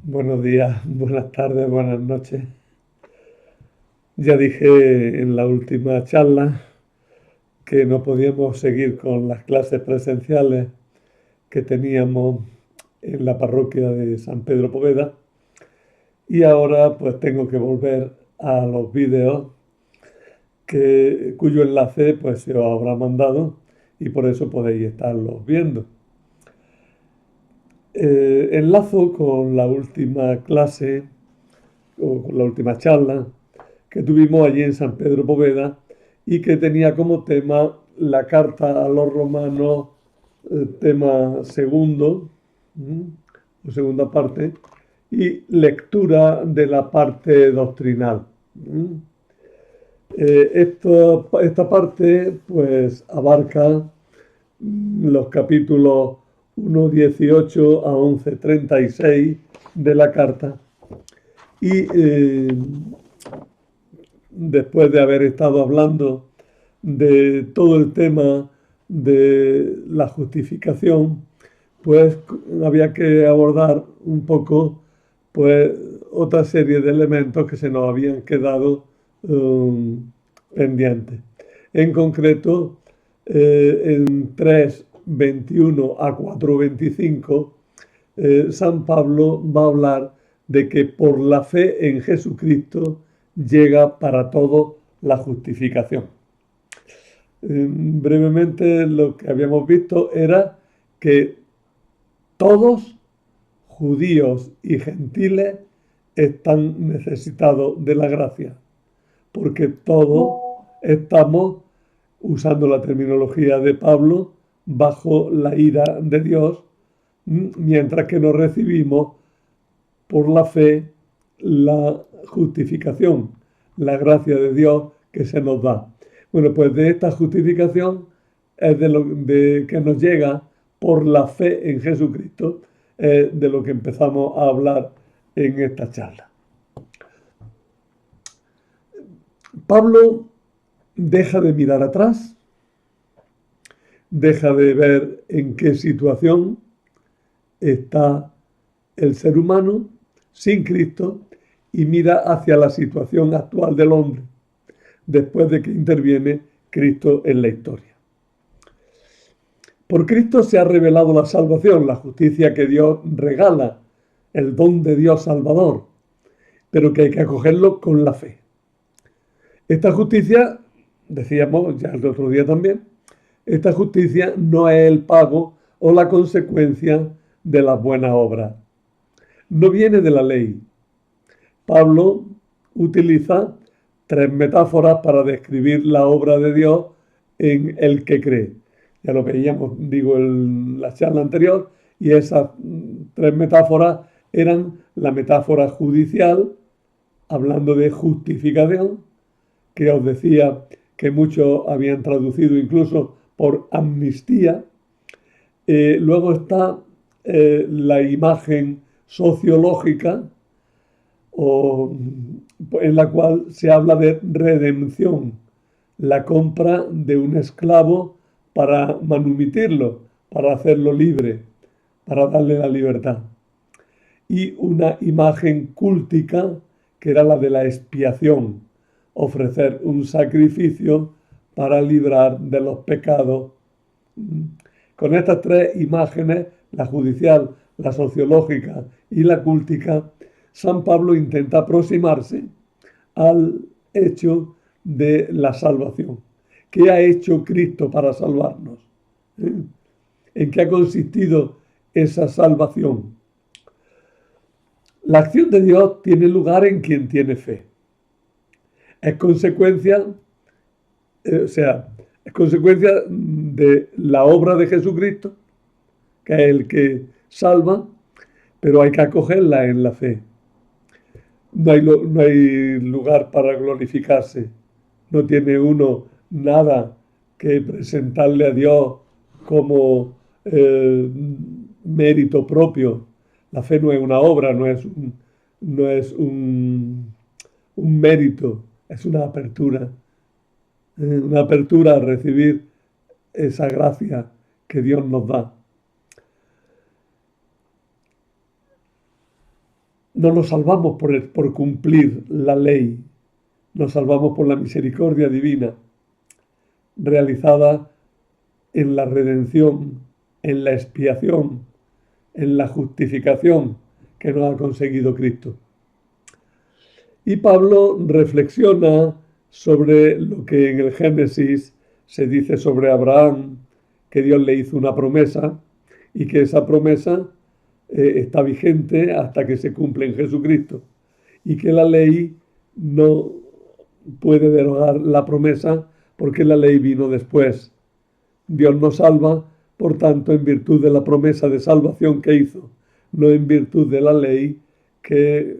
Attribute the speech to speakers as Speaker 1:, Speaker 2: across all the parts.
Speaker 1: Buenos días, buenas tardes, buenas noches. Ya dije en la última charla que no podíamos seguir con las clases presenciales que teníamos en la parroquia de San Pedro Poveda y ahora pues tengo que volver a los vídeos cuyo enlace pues se os habrá mandado y por eso podéis estarlos viendo. Enlazo con la última clase o con la última charla que tuvimos allí en San Pedro Poveda y que tenía como tema la carta a los romanos, tema segundo, o segunda parte, y lectura de la parte doctrinal. Esta parte pues abarca los capítulos 1.18 a 11.36 de la carta y después de haber estado hablando de todo el tema de la justificación, pues había que abordar un poco pues otra serie de elementos que se nos habían quedado pendientes. En concreto, en 3.21 a 4.25, San Pablo va a hablar de que por la fe en Jesucristo llega para todos la justificación. Brevemente lo que habíamos visto era que todos, judíos y gentiles, están necesitados de la gracia, porque todos estamos, usando la terminología de Pablo, bajo la ira de Dios, mientras que no recibimos por la fe la justificación, la gracia de Dios que se nos da. Bueno, pues de esta justificación es de que nos llega por la fe en Jesucristo, de lo que empezamos a hablar en esta charla. Pablo deja de mirar atrás, deja de ver en qué situación está el ser humano sin Cristo y mira hacia la situación actual del hombre, después de que interviene Cristo en la historia. Por Cristo se ha revelado la salvación, la justicia que Dios regala, el don de Dios salvador, pero que hay que acogerlo con la fe. Esta justicia, decíamos ya el otro día también, esta justicia no es el pago o la consecuencia de las buenas obras. No viene de la ley. Pablo utiliza tres metáforas para describir la obra de Dios en el que cree. Ya lo veíamos, en la charla anterior, y esas tres metáforas eran la metáfora judicial, hablando de justificación, que os decía que muchos habían traducido incluso por amnistía. Luego está la imagen sociológica, en la cual se habla de redención, la compra de un esclavo para manumitirlo, para hacerlo libre, para darle la libertad. Y una imagen cúltica, que era la de la expiación, ofrecer un sacrificio para librar de los pecados. Con estas tres imágenes, la judicial, la sociológica y la cúltica, San Pablo intenta aproximarse al hecho de la salvación. ¿Qué ha hecho Cristo para salvarnos? ¿En qué ha consistido esa salvación? La acción de Dios tiene lugar en quien tiene fe. Es consecuencia, es consecuencia de la obra de Jesucristo, que es el que salva, pero hay que acogerla en la fe. No hay lugar para glorificarse. No tiene uno nada que presentarle a Dios como mérito propio. La fe no es una obra, no es un mérito, es una apertura a recibir esa gracia que Dios nos da. no nos salvamos por cumplir la ley, nos salvamos por la misericordia divina realizada en la redención, en la expiación, en la justificación que nos ha conseguido Cristo. Y Pablo reflexiona sobre lo que en el Génesis se dice sobre Abraham, que Dios le hizo una promesa y que esa promesa está vigente hasta que se cumple en Jesucristo y que la ley no puede derogar la promesa porque la ley vino después. Dios nos salva, por tanto, en virtud de la promesa de salvación que hizo, no en virtud de la ley que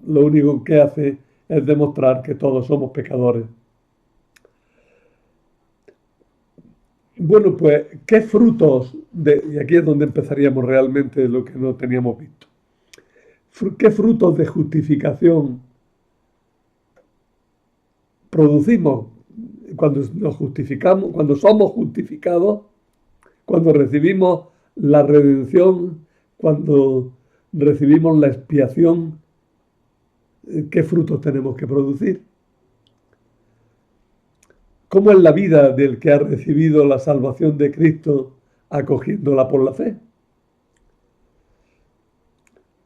Speaker 1: lo único que hace es demostrar que todos somos pecadores. Bueno, pues, ¿qué frutos y aquí es donde empezaríamos realmente lo que no teníamos visto? ¿Qué frutos de justificación producimos cuando nos justificamos, cuando somos justificados, cuando recibimos la redención, cuando recibimos la expiación? ¿Qué frutos tenemos que producir? ¿Cómo es la vida del que ha recibido la salvación de Cristo acogiéndola por la fe?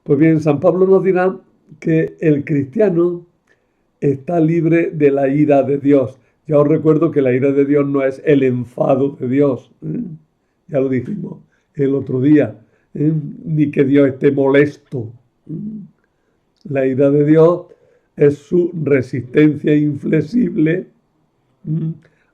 Speaker 1: Pues bien, San Pablo nos dirá que el cristiano está libre de la ira de Dios. Ya os recuerdo que la ira de Dios no es el enfado de Dios, ya lo dijimos el otro día, ni que Dios esté molesto. La ira de Dios es su resistencia inflexible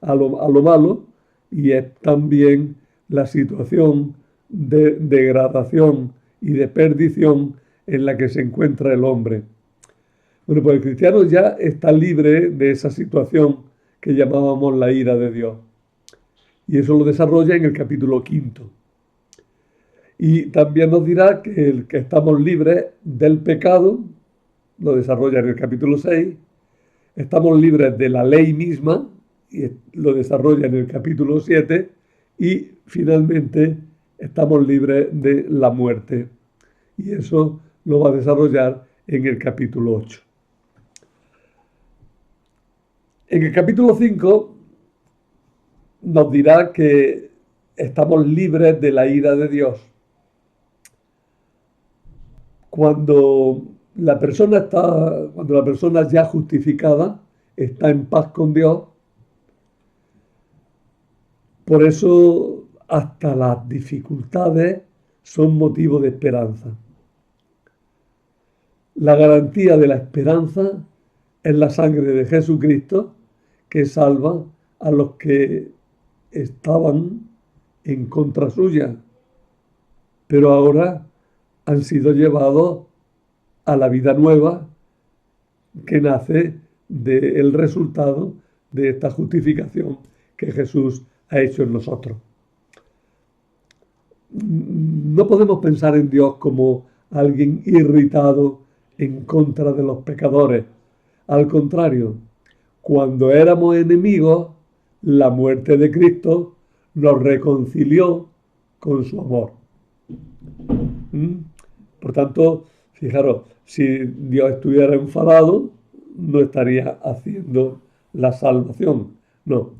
Speaker 1: a lo malo y es también la situación de degradación y de perdición en la que se encuentra el hombre. Bueno, pues el cristiano ya está libre de esa situación que llamábamos la ira de Dios. Y eso lo desarrolla en el capítulo 5. Y también nos dirá que estamos libres del pecado, lo desarrolla en el capítulo 6. Estamos libres de la ley misma, y lo desarrolla en el capítulo 7. Y finalmente estamos libres de la muerte. Y eso lo va a desarrollar en el capítulo 8. En el capítulo 5 nos dirá que estamos libres de la ira de Dios. Cuando la persona ya justificada está en paz con Dios, por eso hasta las dificultades son motivo de esperanza. La garantía de la esperanza es la sangre de Jesucristo que salva a los que estaban en contra suya, pero ahora han sido llevados a la vida nueva que nace del resultado de esta justificación que Jesús ha hecho en nosotros. No podemos pensar en Dios como alguien irritado en contra de los pecadores. Al contrario, cuando éramos enemigos, la muerte de Cristo nos reconcilió con su amor. Por tanto, fijaros, si Dios estuviera enfadado, no estaría haciendo la salvación. No,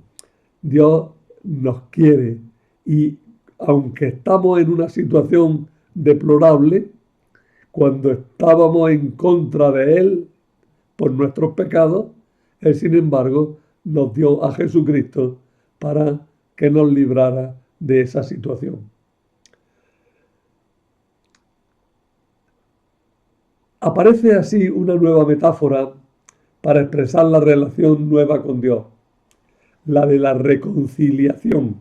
Speaker 1: Dios nos quiere y aunque estamos en una situación deplorable, cuando estábamos en contra de Él por nuestros pecados, Él sin embargo nos dio a Jesucristo para que nos librara de esa situación. Aparece así una nueva metáfora para expresar la relación nueva con Dios, la de la reconciliación.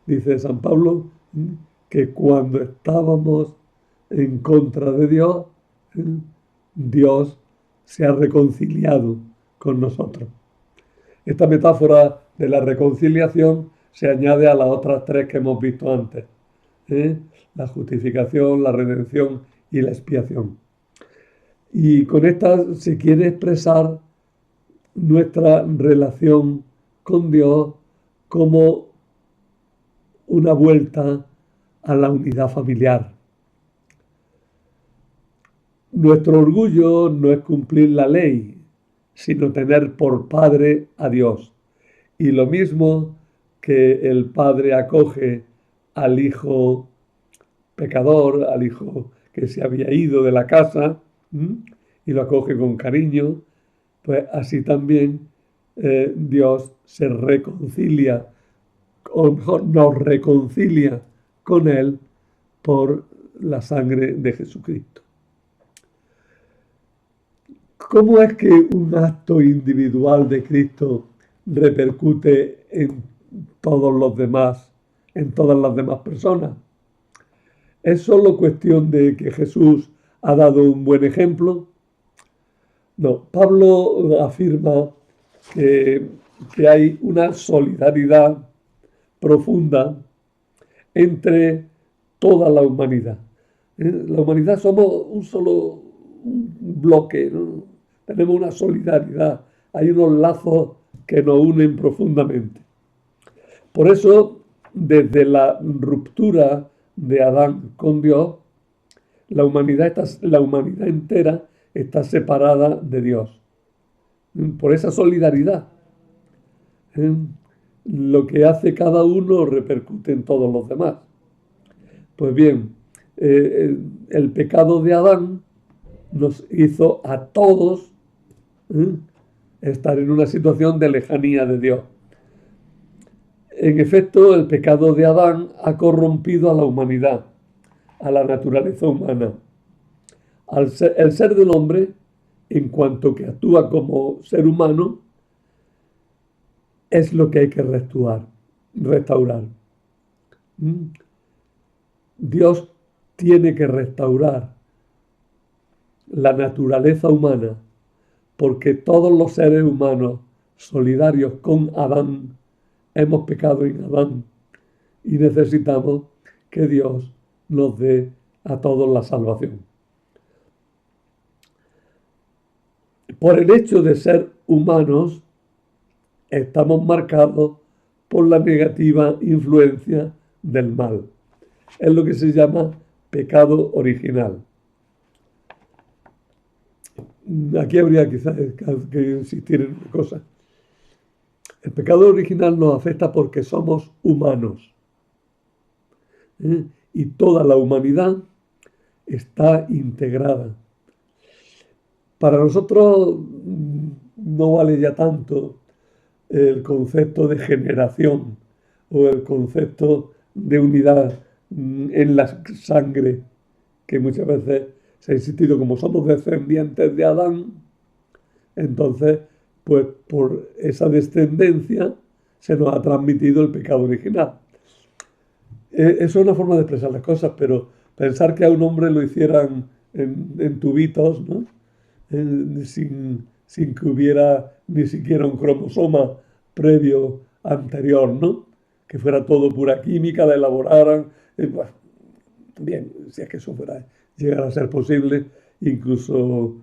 Speaker 1: Dice San Pablo que cuando estábamos en contra de Dios, Dios se ha reconciliado con nosotros. Esta metáfora de la reconciliación se añade a las otras tres que hemos visto antes. La justificación, la redención y la expiación. Y con esta se quiere expresar nuestra relación con Dios como una vuelta a la unidad familiar. Nuestro orgullo no es cumplir la ley, sino tener por padre a Dios. Y lo mismo que el padre acoge al hijo pecador, al hijo que se había ido de la casa, y lo acoge con cariño, pues así también Dios se reconcilia, o mejor, nos reconcilia con Él por la sangre de Jesucristo. ¿Cómo es que un acto individual de Cristo repercute en todos los demás, en todas las demás personas? ¿Es solo cuestión de que Jesús ha dado un buen ejemplo? No, Pablo afirma que hay una solidaridad profunda entre toda la humanidad. La humanidad somos un bloque, ¿no? Tenemos una solidaridad, hay unos lazos que nos unen profundamente. Por eso, desde la ruptura de Adán con Dios, la humanidad entera está separada de Dios. Por esa solidaridad. Lo que hace cada uno repercute en todos los demás. Pues bien, el pecado de Adán nos hizo a todos estar en una situación de lejanía de Dios. En efecto, el pecado de Adán ha corrompido a la humanidad, a la naturaleza humana. El ser del hombre, en cuanto que actúa como ser humano, es lo que hay que restaurar. Dios tiene que restaurar la naturaleza humana porque todos los seres humanos solidarios con Adán hemos pecado en Adán y necesitamos que Dios nos dé a todos la salvación. Por el hecho de ser humanos, estamos marcados por la negativa influencia del mal. Es lo que se llama pecado original. Aquí habría quizás que insistir en una cosa. El pecado original nos afecta porque somos humanos. Y toda la humanidad está integrada. Para nosotros no vale ya tanto el concepto de generación o el concepto de unidad en la sangre, que muchas veces se ha insistido, como somos descendientes de Adán, entonces, pues por esa descendencia se nos ha transmitido el pecado original. Eso es una forma de expresar las cosas, pero pensar que a un hombre lo hicieran en tubitos, ¿no? Sin que hubiera ni siquiera un cromosoma previo anterior, ¿no? Que fuera todo pura química, la elaboraran. Bueno, bien, si es que eso fuera llegar a ser posible, incluso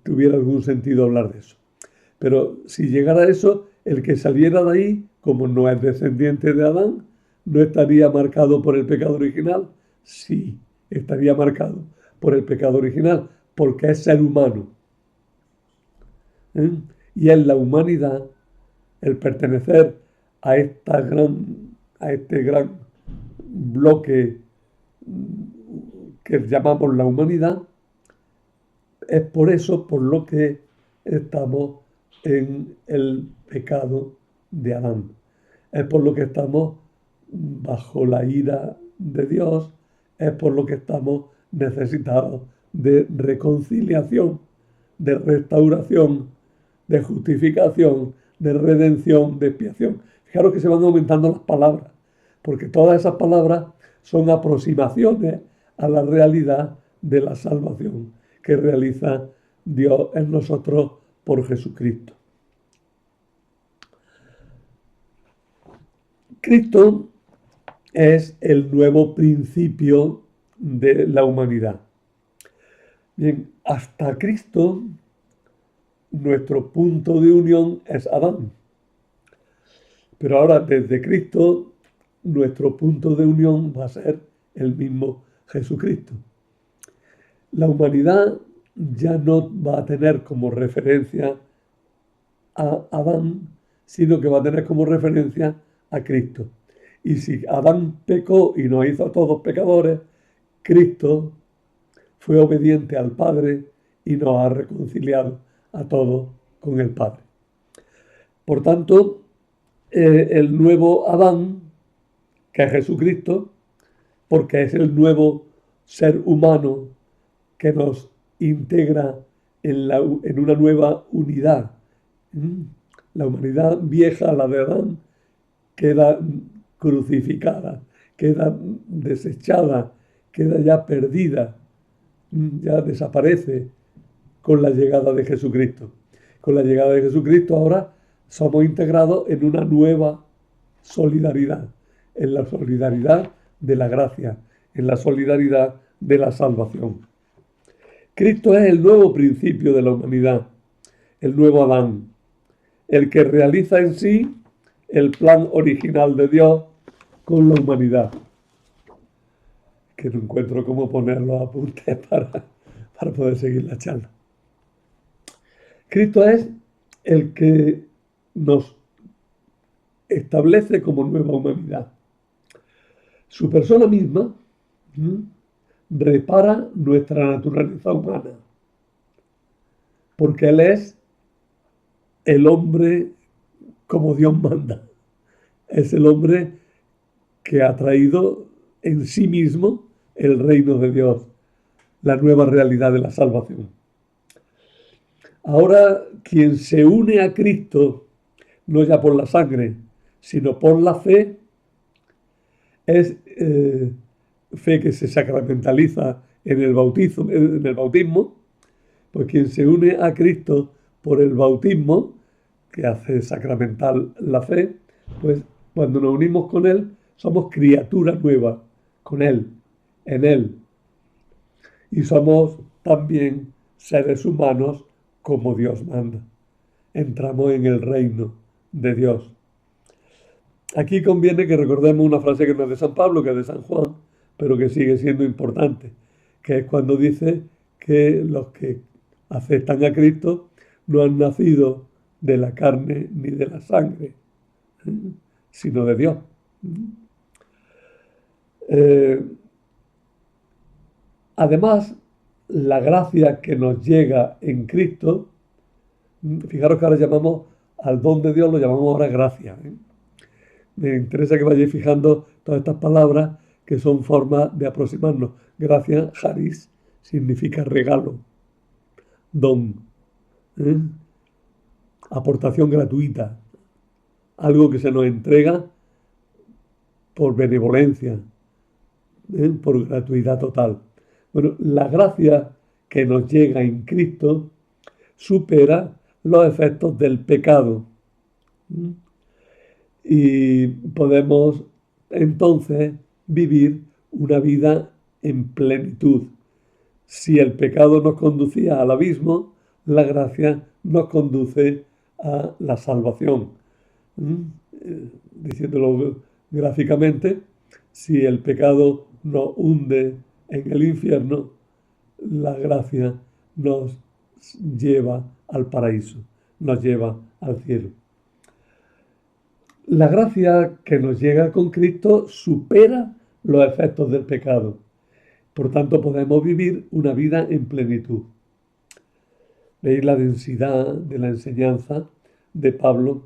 Speaker 1: tuviera algún sentido hablar de eso. Pero si llegara a eso, el que saliera de ahí, como no es descendiente de Adán, ¿no estaría marcado por el pecado original? Sí, estaría marcado por el pecado original, porque es ser humano. Y en la humanidad, el pertenecer a este gran bloque que llamamos la humanidad, es por eso por lo que estamos en el pecado de Adán. Es por lo que estamos bajo la ira de Dios, es por lo que estamos necesitados de reconciliación, de restauración, de justificación, de redención, de expiación. Fijaros que se van aumentando las palabras, porque todas esas palabras son aproximaciones a la realidad de la salvación que realiza Dios en nosotros por Jesucristo. Cristo es el nuevo principio de la humanidad. Bien, hasta Cristo, nuestro punto de unión es Adán. Pero ahora, desde Cristo, nuestro punto de unión va a ser el mismo Jesucristo. La humanidad ya no va a tener como referencia a Adán, sino que va a tener como referencia a Cristo. Y si Adán pecó y nos hizo a todos pecadores, Cristo fue obediente al Padre y nos ha reconciliado a todos con el Padre. Por tanto, el nuevo Adán, que es Jesucristo, porque es el nuevo ser humano que nos integra en una nueva unidad. La humanidad vieja, la de Adán, queda crucificada, queda desechada, queda ya perdida, ya desaparece con la llegada de Jesucristo. Con la llegada de Jesucristo ahora somos integrados en una nueva solidaridad, en la solidaridad de la gracia, en la solidaridad de la salvación. Cristo es el nuevo principio de la humanidad, el nuevo Adán, el que realiza en sí el plan original de Dios con la humanidad. Que no encuentro cómo poner los apuntes para poder seguir la charla. Cristo es el que nos establece como nueva humanidad. Su persona misma repara nuestra naturaleza humana, porque Él es el hombre como Dios manda. Es el hombre que ha traído en sí mismo el reino de Dios, la nueva realidad de la salvación. Ahora, quien se une a Cristo, no ya por la sangre, sino por la fe, es fe que se sacramentaliza en el bautismo, pues quien se une a Cristo por el bautismo, que hace sacramental la fe, pues cuando nos unimos con Él, somos criaturas nuevas, con Él, en Él. Y somos también seres humanos como Dios manda. Entramos en el reino de Dios. Aquí conviene que recordemos una frase que no es de San Pablo, que es de San Juan, pero que sigue siendo importante, que es cuando dice que los que aceptan a Cristo no han nacido de la carne ni de la sangre, sino de Dios. Además, la gracia que nos llega en Cristo, fijaros que ahora llamamos al don de Dios, lo llamamos ahora gracia. Me interesa que vayáis fijando todas estas palabras que son formas de aproximarnos. Gracia, charis, significa regalo, don, aportación gratuita, algo que se nos entrega por benevolencia, por gratuidad total. Bueno, la gracia que nos llega en Cristo supera los efectos del pecado. Y podemos entonces vivir una vida en plenitud. Si el pecado nos conducía al abismo, la gracia nos conduce a la salvación. Diciéndolo gráficamente, si el pecado nos hunde en el infierno, la gracia nos lleva al paraíso, nos lleva al cielo. La gracia que nos llega con Cristo supera los efectos del pecado. Por tanto, podemos vivir una vida en plenitud. Veis la densidad de la enseñanza de Pablo.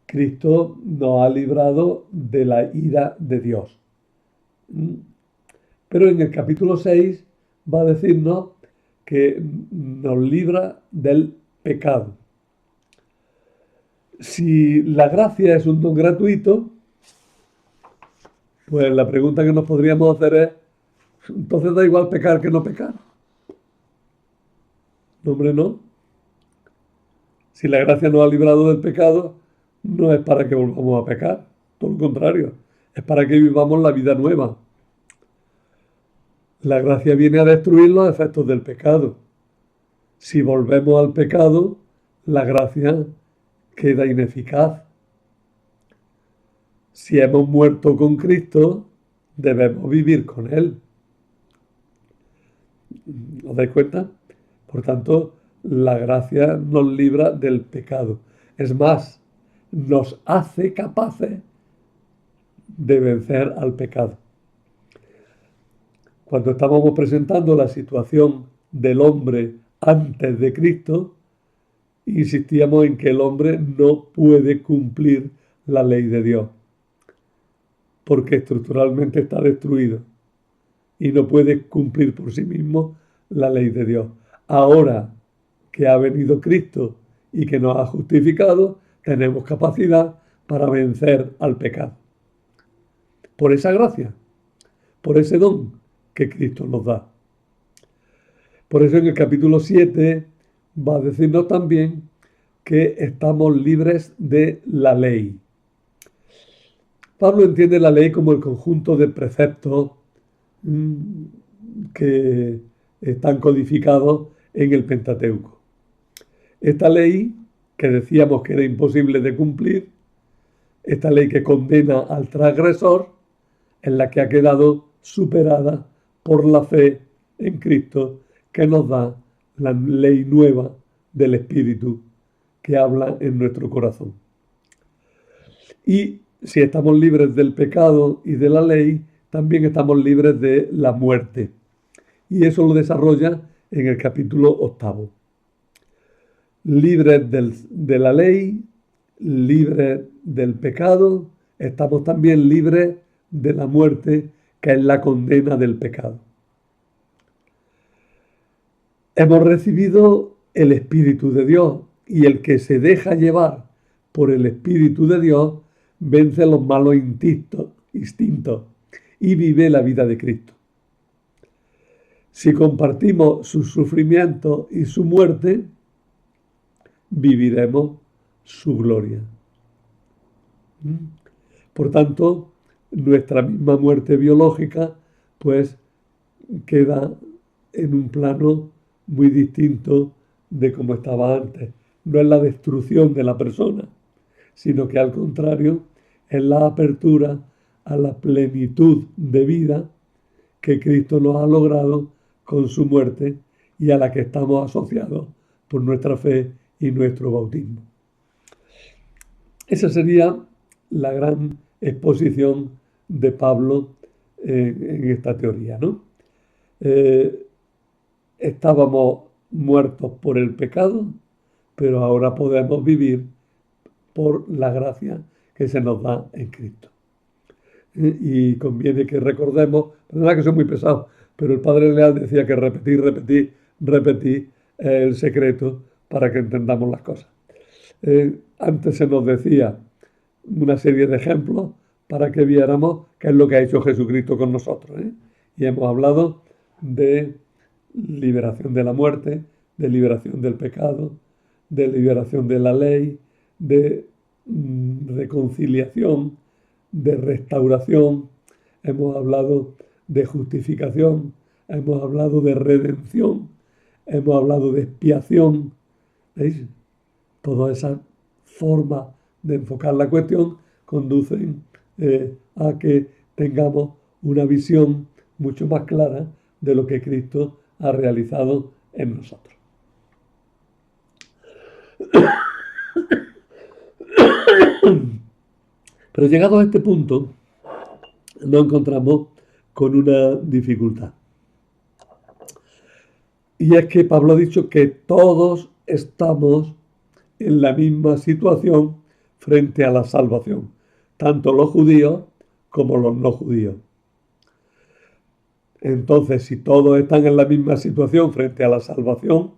Speaker 1: Cristo nos ha librado de la ira de Dios. Pero en el capítulo 6 va a decirnos que nos libra del pecado. Si la gracia es un don gratuito, pues la pregunta que nos podríamos hacer es, ¿entonces da igual pecar que no pecar? No, hombre, no. Si la gracia nos ha librado del pecado, no es para que volvamos a pecar, todo lo contrario, es para que vivamos la vida nueva. La gracia viene a destruir los efectos del pecado. Si volvemos al pecado, la gracia queda ineficaz. Si hemos muerto con Cristo, debemos vivir con Él. ¿Os dais cuenta? Por tanto, la gracia nos libra del pecado. Es más, nos hace capaces de vencer al pecado. Cuando estábamos presentando la situación del hombre antes de Cristo, insistíamos en que el hombre no puede cumplir la ley de Dios, porque estructuralmente está destruido y no puede cumplir por sí mismo la ley de Dios. Ahora que ha venido Cristo y que nos ha justificado, tenemos capacidad para vencer al pecado. Por esa gracia, por ese don que Cristo nos da. Por eso en el capítulo 7 va a decirnos también que estamos libres de la ley. Pablo entiende la ley como el conjunto de preceptos que están codificados en el Pentateuco. Esta ley, que decíamos que era imposible de cumplir, esta ley que condena al transgresor, es la que ha quedado superada por la fe en Cristo, que nos da la ley nueva del Espíritu que habla en nuestro corazón. Y si estamos libres del pecado y de la ley, también estamos libres de la muerte. Y eso lo desarrolla en el capítulo 8. Libres de la ley, libres del pecado, estamos también libres de la muerte, que es la condena del pecado. Hemos recibido el Espíritu de Dios, y el que se deja llevar por el Espíritu de Dios vence los malos instintos y vive la vida de Cristo. Si compartimos sus sufrimientos y su muerte, viviremos su gloria. Por tanto, nuestra misma muerte biológica pues queda en un plano muy distinto de como estaba antes. No es la destrucción de la persona, sino que al contrario es la apertura a la plenitud de vida que Cristo nos ha logrado con su muerte y a la que estamos asociados por nuestra fe y nuestro bautismo. Esa sería la gran exposición de Pablo en esta teoría, ¿no? Estábamos muertos por el pecado, pero ahora podemos vivir por la gracia que se nos da en Cristo. Y conviene que recordemos, verdad que soy muy pesado, pero el Padre Leal decía que repetir es el secreto para que entendamos las cosas. Antes se nos decía una serie de ejemplos para que viéramos qué es lo que ha hecho Jesucristo con nosotros. Y hemos hablado de liberación de la muerte, de liberación del pecado, de liberación de la ley, de reconciliación, de restauración, hemos hablado de justificación, hemos hablado de redención, hemos hablado de expiación. ¿Veis? Todas esas formas de enfocar la cuestión conducen a que tengamos una visión mucho más clara de lo que Cristo ha realizado en nosotros. Pero llegados a este punto, nos encontramos con una dificultad. Y es que Pablo ha dicho que todos estamos en la misma situación frente a la salvación, tanto los judíos como los no judíos. Entonces, si todos están en la misma situación frente a la salvación,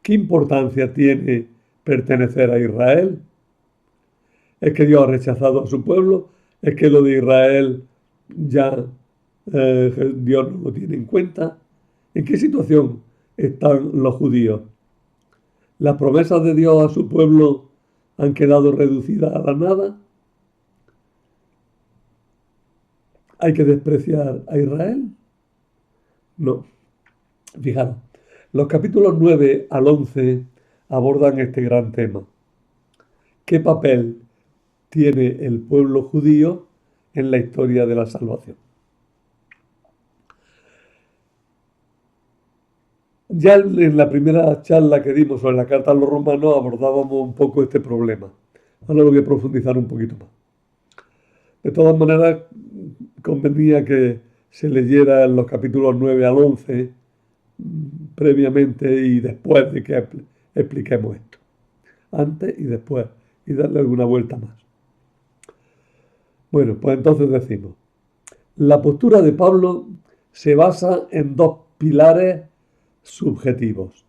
Speaker 1: ¿qué importancia tiene pertenecer a Israel? ¿Es que Dios ha rechazado a su pueblo? ¿Es que lo de Israel ya Dios no lo tiene en cuenta? ¿En qué situación están los judíos? ¿Las promesas de Dios a su pueblo han quedado reducidas a la nada? ¿Hay que despreciar a Israel? No. Fijaros, los capítulos 9 al 11 abordan este gran tema. ¿Qué papel tiene el pueblo judío en la historia de la salvación? Ya en la primera charla que dimos sobre la carta a los romanos abordábamos un poco este problema. Ahora lo voy a profundizar un poquito más. De todas maneras, convenía que se leyera los capítulos 9 al 11 previamente y después de que expliquemos esto. Antes y después, y darle alguna vuelta más. Bueno, pues entonces decimos, la postura de Pablo se basa en dos pilares subjetivos,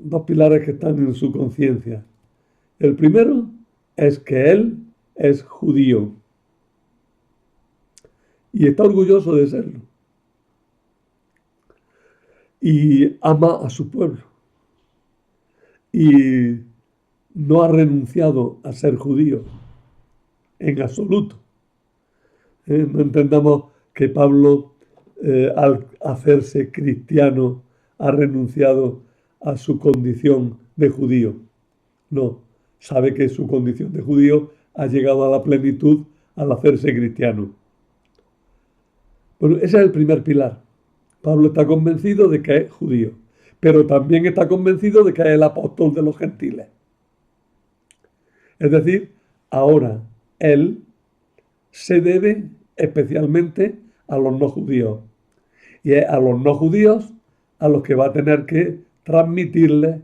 Speaker 1: dos pilares que están en su conciencia. El primero es que él es judío y está orgulloso de serlo y ama a su pueblo y no ha renunciado a ser judío en absoluto. No entendamos que Pablo, al hacerse cristiano, ha renunciado a su condición de judío. No, sabe que su condición de judío ha llegado a la plenitud al hacerse cristiano. Bueno, ese es el primer pilar. Pablo está convencido de que es judío, pero también está convencido de que es el apóstol de los gentiles. Es decir, ahora él se debe especialmente a los no judíos. Y es a los no judíos a los que va a tener que transmitirles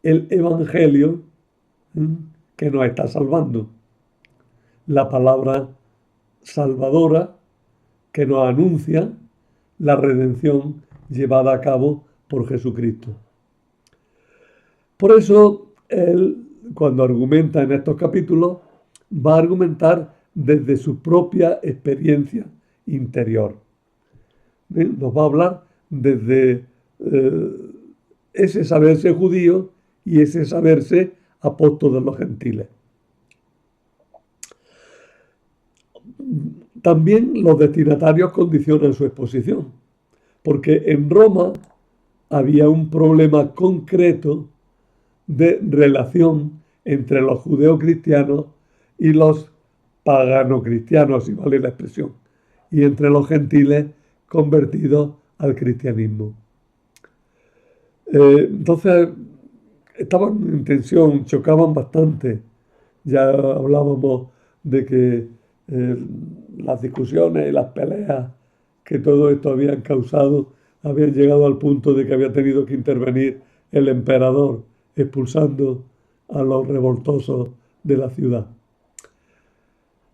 Speaker 1: el evangelio que nos está salvando. La palabra salvadora que nos anuncia la redención llevada a cabo por Jesucristo. Por eso él, cuando argumenta en estos capítulos, va a argumentar desde su propia experiencia interior. Nos va a hablar desde ese saberse judío y ese saberse apóstol de los gentiles. También los destinatarios condicionan su exposición, porque en Roma había un problema concreto de relación entre los judeocristianos y los pagano-cristianos, si vale la expresión, y entre los gentiles convertidos al cristianismo. Entonces, estaban en tensión, chocaban bastante. Ya hablábamos de que las discusiones y las peleas que todo esto habían causado habían llegado al punto de que había tenido que intervenir el emperador expulsando a los revoltosos de la ciudad.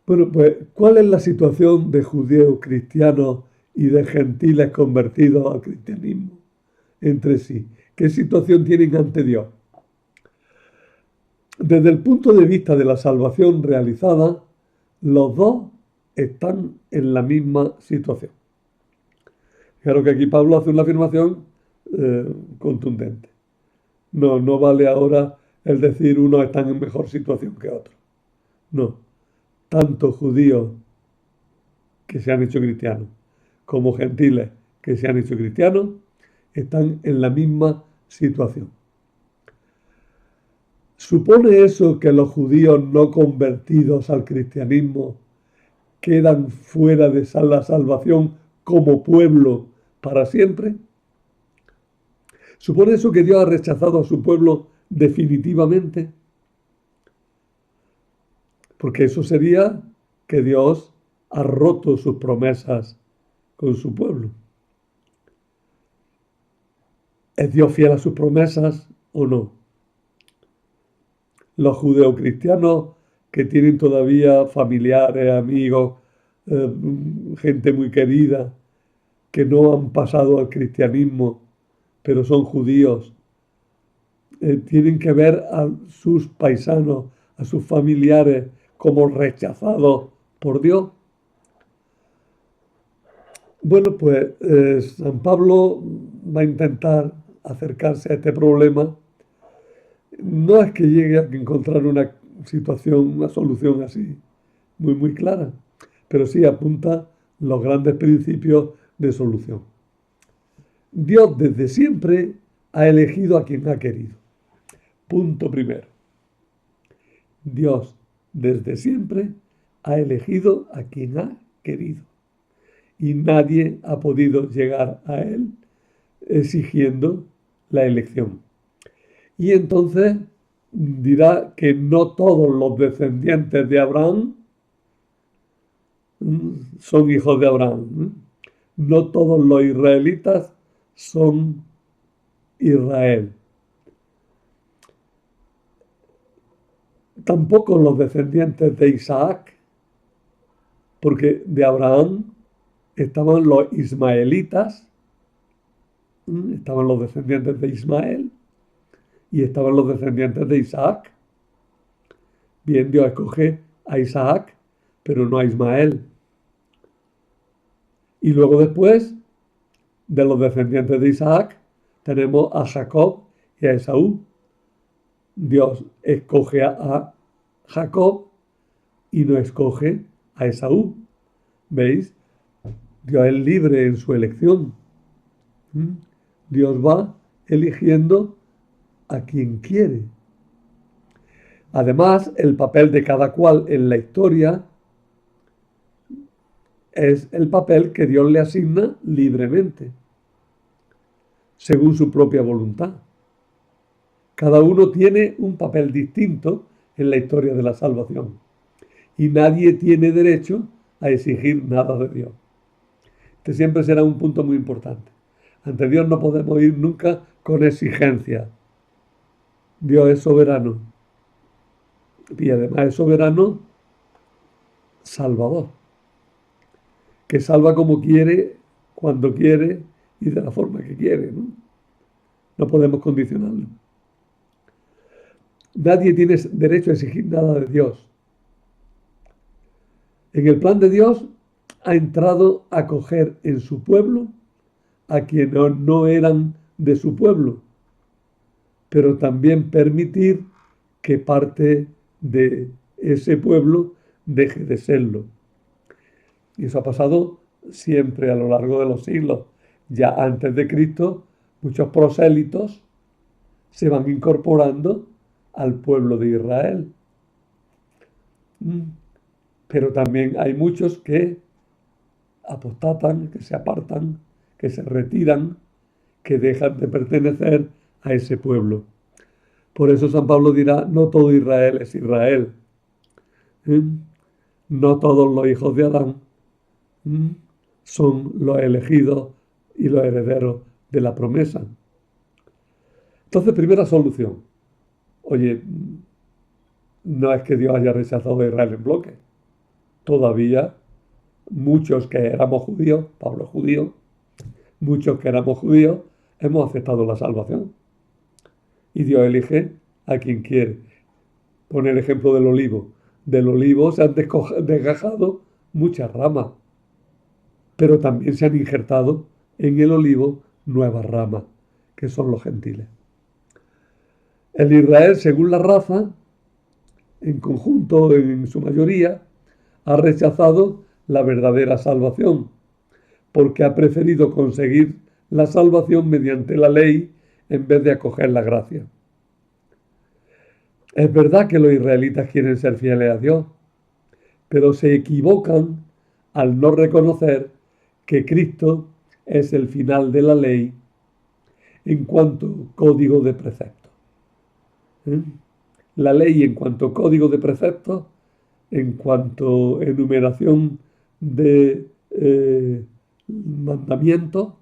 Speaker 1: Bueno, pues, ¿cuál es la situación de judíos cristianos y de gentiles convertidos al cristianismo entre sí? ¿Qué situación tienen ante Dios? Desde el punto de vista de la salvación realizada, los dos están en la misma situación. Claro que aquí Pablo hace una afirmación contundente. No vale ahora el decir unos están en mejor situación que otros. No. Tanto judíos que se han hecho cristianos como gentiles que se han hecho cristianos están en la misma situación. ¿Supone eso que los judíos no convertidos al cristianismo quedan fuera de la salvación como pueblo para siempre? ¿Supone eso que Dios ha rechazado a su pueblo definitivamente? Porque eso sería que Dios ha roto sus promesas con su pueblo. ¿Es Dios fiel a sus promesas o no? Los judeocristianos que tienen todavía familiares, amigos, gente muy querida, que no han pasado al cristianismo, pero son judíos, tienen que ver a sus paisanos, a sus familiares, como rechazados por Dios. Bueno, pues San Pablo va a intentar acercarse a este problema. No es que llegue a encontrar una situación, una solución así muy clara, pero sí apunta los grandes principios de solución. Dios desde siempre ha elegido a quien ha querido. Punto primero. Dios desde siempre ha elegido a quien ha querido. Y nadie ha podido llegar a Él exigiendo la elección. Y entonces dirá que no todos los descendientes de Abraham son hijos de Abraham. No todos los israelitas son Israel. Tampoco los descendientes de Isaac, porque de Abraham estaban los ismaelitas, estaban los descendientes de Ismael y estaban los descendientes de Isaac. Bien, Dios escoge a Isaac, pero no a Ismael. Y luego después, de los descendientes de Isaac, tenemos a Jacob y a Esaú. Dios escoge a Jacob y no escoge a Esaú. ¿Veis? Dios es libre en su elección. Dios va eligiendo a quien quiere. Además, el papel de cada cual en la historia es el papel que Dios le asigna libremente, según su propia voluntad. Cada uno tiene un papel distinto en la historia de la salvación y nadie tiene derecho a exigir nada de Dios. Este siempre será un punto muy importante. Ante Dios no podemos ir nunca con exigencias. Dios es soberano y además es soberano salvador, que salva como quiere, cuando quiere y de la forma que quiere. No podemos condicionarlo. Nadie tiene derecho a exigir nada de Dios. En el plan de Dios ha entrado a acoger en su pueblo a quienes no eran de su pueblo, pero también permitir que parte de ese pueblo deje de serlo. Y eso ha pasado siempre a lo largo de los siglos. Ya antes de Cristo, muchos prosélitos se van incorporando al pueblo de Israel. Pero también hay muchos que apostatan, que se apartan, que se retiran, que dejan de pertenecer a ese pueblo. Por eso San Pablo dirá, no todo Israel es Israel. No todos los hijos de Adán son los elegidos y los herederos de la promesa. Entonces, primera solución. Oye, no es que Dios haya rechazado a Israel en bloque. Todavía muchos que éramos judíos, Pablo es judío, muchos que éramos judíos, hemos aceptado la salvación. Y Dios elige a quien quiere. Pone el ejemplo del olivo. Del olivo se han desgajado muchas ramas, pero también se han injertado en el olivo nuevas ramas, que son los gentiles. El Israel, según la raza, en conjunto, en su mayoría, ha rechazado la verdadera salvación, porque ha preferido conseguir la salvación mediante la ley en vez de acoger la gracia. Es verdad que los israelitas quieren ser fieles a Dios, pero se equivocan al no reconocer que Cristo es el final de la ley en cuanto código de preceptos. La ley en cuanto código de preceptos, en cuanto enumeración de mandamientos,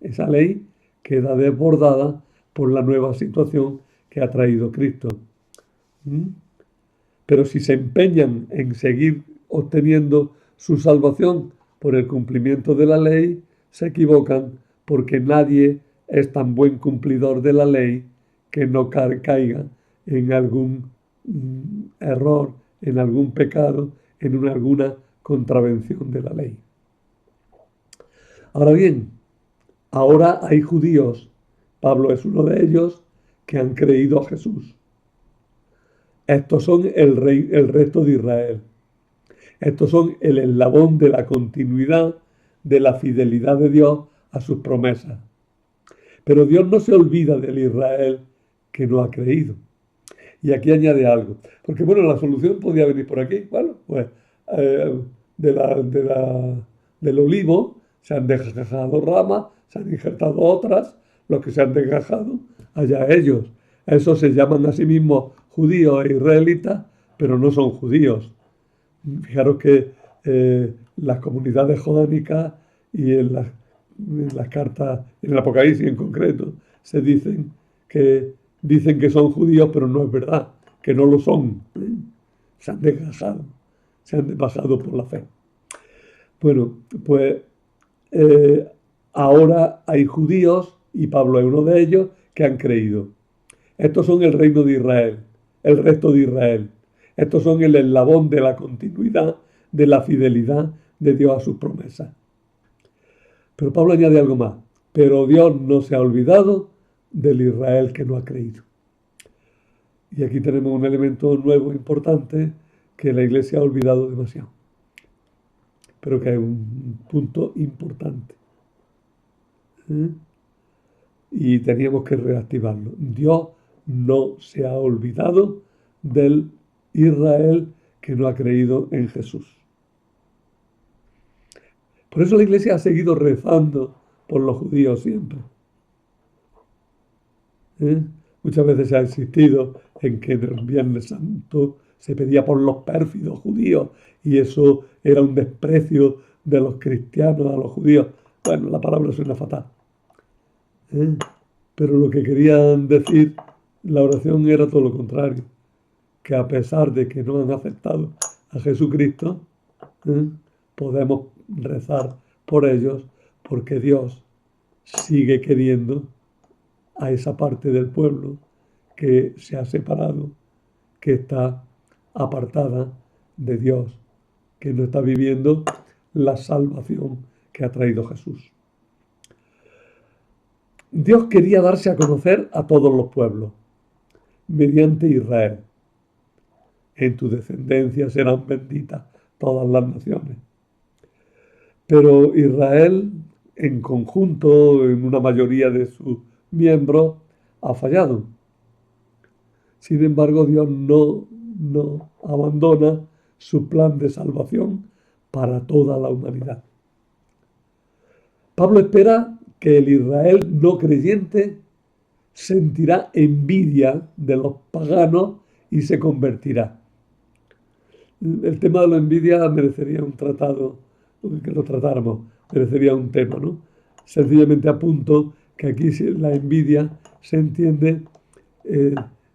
Speaker 1: esa ley queda desbordada por la nueva situación que ha traído Cristo. Pero si se empeñan en seguir obteniendo su salvación por el cumplimiento de la ley, se equivocan, porque nadie es tan buen cumplidor de la ley que no caiga en algún error, en algún pecado, en alguna contravención de la ley. Ahora bien, ahora hay judíos, Pablo es uno de ellos, que han creído a Jesús. Estos son el resto de Israel. Estos son el eslabón de la continuidad de la fidelidad de Dios a sus promesas. Pero Dios no se olvida del Israel que no ha creído. Y aquí añade algo. Porque bueno, la solución podía venir por aquí. Bueno, pues del olivo se han desgajado ramas, se han injertado otras, los que se han desgajado, allá ellos. Esos se llaman a sí mismos judíos e israelitas, pero no son judíos. Fijaros que las comunidades jodánicas y en las cartas, en el Apocalipsis en concreto, se dicen que son judíos, pero no es verdad, que no lo son. Se han desgajado, se han desbajado por la fe. Bueno, pues ahora hay judíos, y Pablo es uno de ellos, que han creído. Estos son el reino de Israel, el resto de Israel. Estos son el eslabón de la continuidad, de la fidelidad de Dios a sus promesas. Pero Pablo añade algo más. Pero Dios no se ha olvidado del Israel que no ha creído. Y aquí tenemos un elemento nuevo importante que la Iglesia ha olvidado demasiado. Pero que es un punto importante. Y teníamos que reactivarlo. Dios no se ha olvidado del Israel que no ha creído en Jesús. Por eso la Iglesia ha seguido rezando por los judíos siempre. Muchas veces se ha insistido en que en el Viernes Santo se pedía por los pérfidos judíos y eso era un desprecio de los cristianos a los judíos. Bueno, la palabra suena fatal. Pero lo que querían decir, la oración era todo lo contrario, que a pesar de que no han aceptado a Jesucristo, podemos rezar por ellos porque Dios sigue queriendo a esa parte del pueblo que se ha separado, que está apartada de Dios, que no está viviendo la salvación que ha traído Jesús. Dios quería darse a conocer a todos los pueblos mediante Israel. En tu descendencia serán benditas todas las naciones. Pero Israel, en conjunto, en una mayoría de sus miembros, ha fallado. Sin embargo, Dios no abandona su plan de salvación para toda la humanidad. Pablo espera que el Israel no creyente sentirá envidia de los paganos y se convertirá. El tema de la envidia merecería un tratado, que lo tratáramos, merecería un tema, ¿no? Sencillamente apunto que aquí la envidia se entiende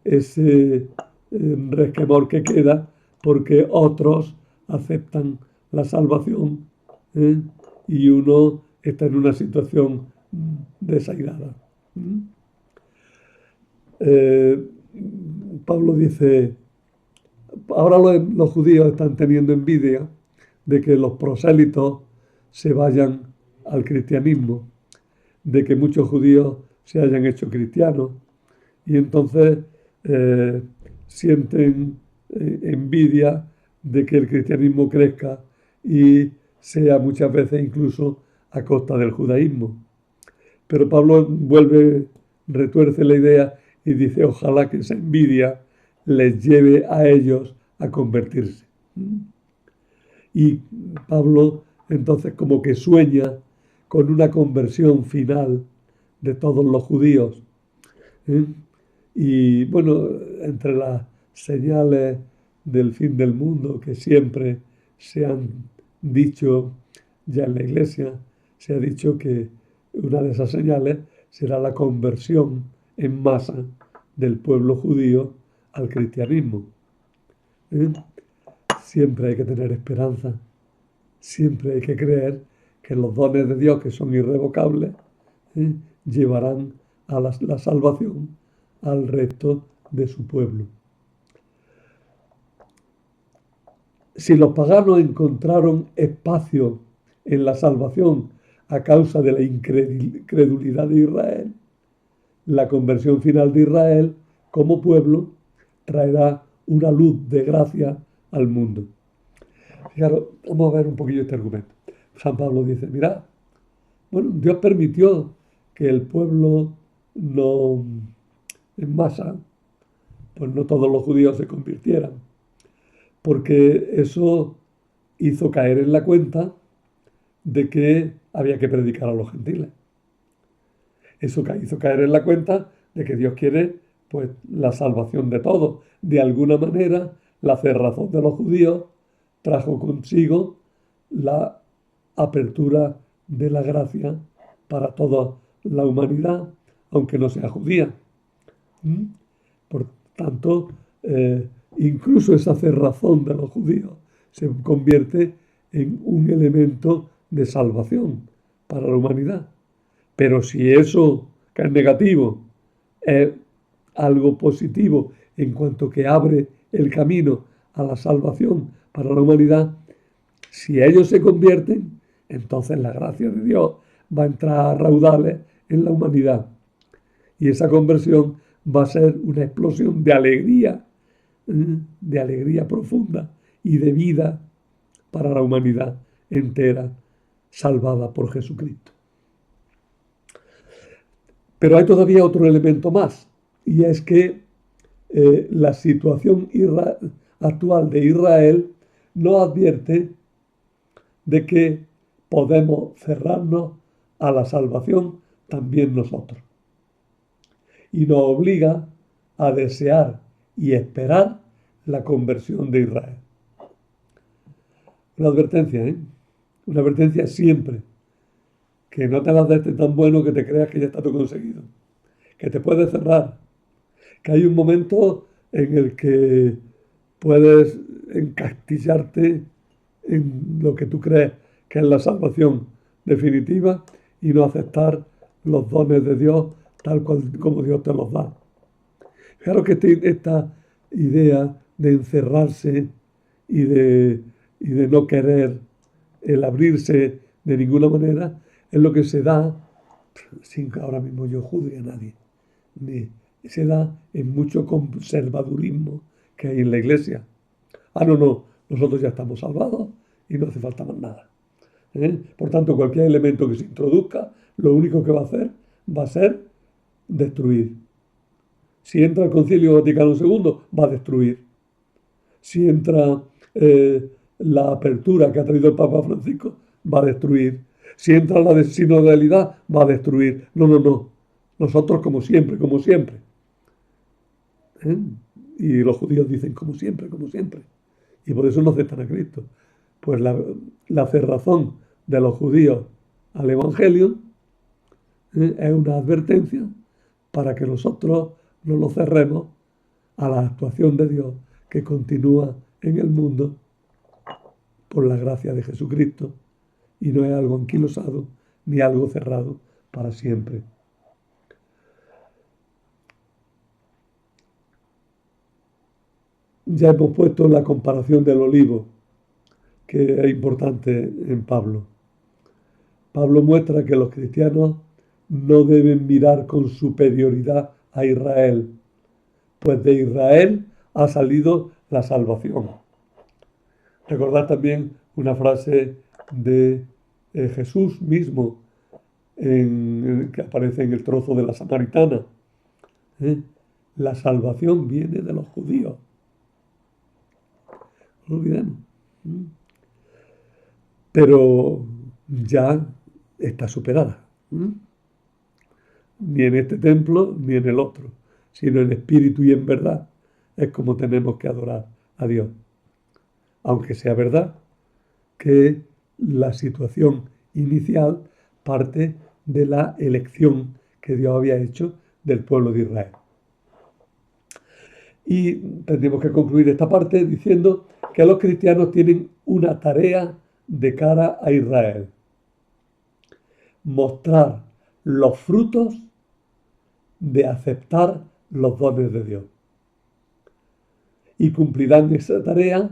Speaker 1: ese resquemor que queda porque otros aceptan la salvación y uno está en una situación desairada. Pablo dice, ahora los judíos están teniendo envidia de que los prosélitos se vayan al cristianismo, de que muchos judíos se hayan hecho cristianos y entonces sienten envidia de que el cristianismo crezca y sea muchas veces incluso a costa del judaísmo. Pero Pablo retuerce la idea y dice, ojalá que esa envidia les lleve a ellos a convertirse. Y Pablo entonces como que sueña con una conversión final de todos los judíos. Y bueno, entre las señales del fin del mundo que siempre se han dicho ya en la Iglesia, se ha dicho que una de esas señales será la conversión en masa del pueblo judío al cristianismo. Siempre hay que tener esperanza, siempre hay que creer que los dones de Dios, que son irrevocables, llevarán a la salvación al resto de su pueblo. Si los paganos encontraron espacio en la salvación a causa de la incredulidad de Israel, la conversión final de Israel como pueblo traerá una luz de gracia al mundo. Fijaros, vamos a ver un poquillo este argumento. San Pablo dice, mirad, bueno, Dios permitió que el pueblo no en masa, pues no todos los judíos se convirtieran, porque eso hizo caer en la cuenta de que había que predicar a los gentiles. Eso hizo caer en la cuenta de que Dios quiere pues la salvación de todos. De alguna manera, la cerrazón de los judíos trajo consigo la apertura de la gracia para toda la humanidad, aunque no sea judía. Por tanto, incluso esa cerrazón de los judíos se convierte en un elemento de salvación para la humanidad. Pero si eso, que es negativo, es algo positivo en cuanto que abre el camino a la salvación para la humanidad, si ellos se convierten, entonces la gracia de Dios va a entrar a raudales en la humanidad. Y esa conversión va a ser una explosión de alegría profunda y de vida para la humanidad entera, salvada por Jesucristo. Pero hay todavía otro elemento más, y es que la situación actual de Israel nos advierte de que podemos cerrarnos a la salvación también nosotros. Y nos obliga a desear y esperar la conversión de Israel. Una advertencia, Una advertencia siempre. Que no te las des tan bueno que te creas que ya está todo conseguido. Que te puedes cerrar. Que hay un momento en el que puedes encastillarte en lo que tú crees que es la salvación definitiva y no aceptar los dones de Dios tal cual como Dios te los da. Claro que esta idea de encerrarse y de no querer el abrirse de ninguna manera es lo que se da, sin que ahora mismo yo juzgue a nadie, se da en mucho conservadurismo que hay en la Iglesia. No, nosotros ya estamos salvados y no hace falta más nada. Por tanto, cualquier elemento que se introduzca, lo único que va a hacer va a ser destruir. Si entra el Concilio Vaticano II, va a destruir. Si entra la apertura que ha traído el Papa Francisco, va a destruir. Si entra la sinodalidad, va a destruir. No. Nosotros como siempre, como siempre. Y los judíos dicen como siempre, como siempre. Y por eso no aceptan a Cristo. Pues la cerrazón de los judíos al Evangelio es una advertencia para que nosotros no lo cerremos a la actuación de Dios que continúa en el mundo por la gracia de Jesucristo y no es algo anquilosado ni algo cerrado para siempre. Ya hemos puesto la comparación del olivo, que es importante en Pablo. Pablo muestra que los cristianos no deben mirar con superioridad a Israel, pues de Israel ha salido la salvación. Recordad también una frase de Jesús mismo que aparece en el trozo de la Samaritana. La salvación viene de los judíos. No lo olvidemos. Pero ya está superada. Ni en este templo ni en el otro, sino en espíritu y en verdad es como tenemos que adorar a Dios. Aunque sea verdad que la situación inicial parte de la elección que Dios había hecho del pueblo de Israel. Y tendríamos que concluir esta parte diciendo que los cristianos tienen una tarea de cara a Israel. Mostrar los frutos de aceptar los dones de Dios. Y cumplirán esa tarea,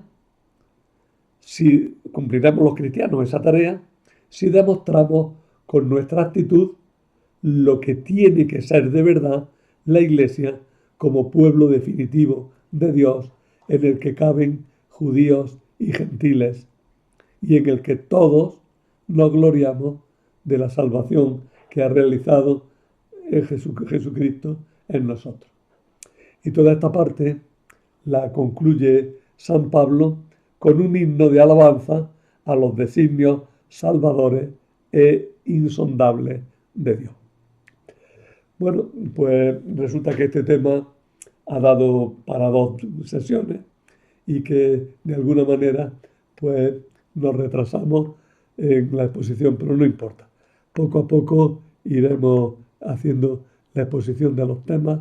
Speaker 1: si cumpliremos los cristianos esa tarea, si demostramos con nuestra actitud lo que tiene que ser de verdad la Iglesia como pueblo definitivo de Dios en el que caben judíos y gentiles y en el que todos nos gloriamos de la salvación que ha realizado Jesucristo en nosotros. Y toda esta parte la concluye San Pablo con un himno de alabanza a los designios salvadores e insondables de Dios. Bueno, pues resulta que este tema ha dado para 2 sesiones y que de alguna manera pues nos retrasamos en la exposición, pero no importa. Poco a poco iremos haciendo la exposición de los temas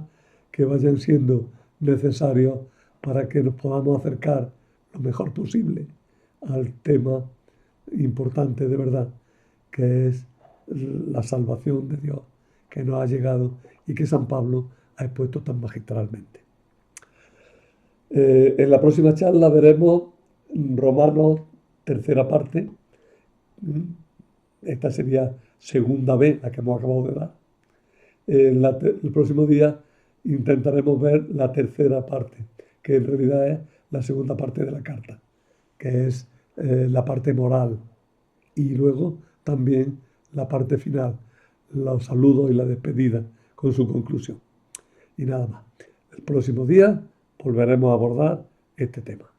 Speaker 1: que vayan siendo necesarios para que nos podamos acercar lo mejor posible al tema importante de verdad, que es la salvación de Dios que nos ha llegado y que San Pablo ha expuesto tan magistralmente. En la próxima charla veremos Romanos, tercera parte. Esta sería segunda vez la que hemos acabado de dar. El próximo día intentaremos ver la tercera parte, que en realidad es la segunda parte de la carta, que es la parte moral. Y luego también la parte final, los saludos y la despedida con su conclusión. Y nada más. El próximo día volveremos a abordar este tema.